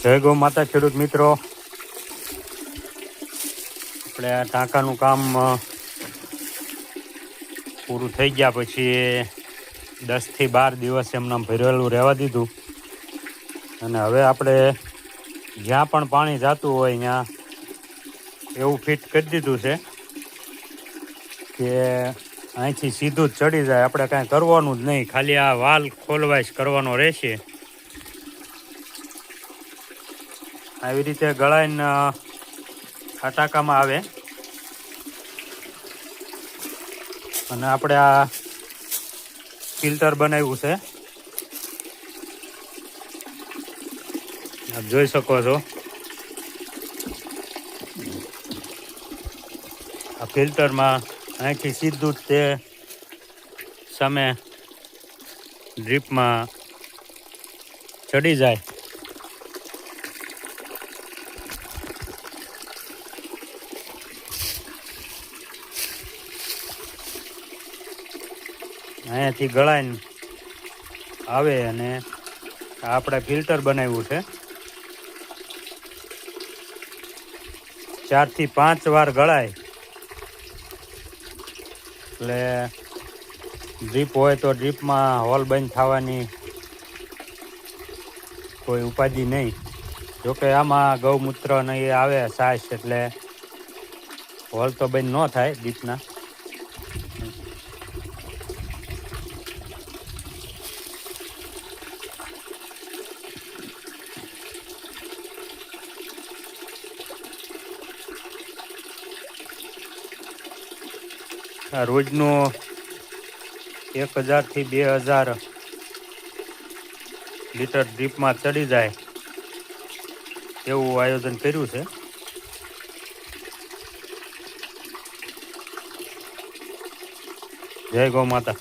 જય ગૌ માતા ખેડૂત મિત્રો, આપણે આ ટાંકાનું કામ પૂરું થઈ ગયા પછી 10 થી 12 દિવસ એમને ભરેલું રહેવા દીધું અને હવે આપણે જ્યાં પણ પાણી જતું હોય ત્યાં એવું ફિટ કરી દીધું છે કે અહીંથી સીધું જ ચડી જાય, આપણે કાંઈ કરવાનું જ નહીં, ખાલી આ વાલ ખોલવાઈશ કરવાનો રહેશે. આવી રીતે ગળાઈને આ ટાંકામાં આવે અને આપણે આ ફિલ્ટર બનાવ્યું છે, આપ જોઈ શકો છો. આ ફિલ્ટરમાં અહીંથી સીધું જ તે સામે ડ્રીપમાં ચડી જાય. અહીંયાથી ગળાઈને આવે અને આપણે ફિલ્ટર બનાવ્યું છે. 4 થી 5 વાર ગળાય એટલે ડ્રીપ હોય તો ડ્રીપમાં હોલ બંધ થવાની કોઈ ઉપાધિ નહીં. જોકે આમાં ગૌમૂત્ર ને એ આવે સાસ એટલે હોલ તો બંધ ન થાય ડ્રીપના. આ રોજનું 1000 થી 2000 લીટર ડ્રીપમાં ચડી જાય એવું આયોજન કર્યું છે. જય ગૌ માતા.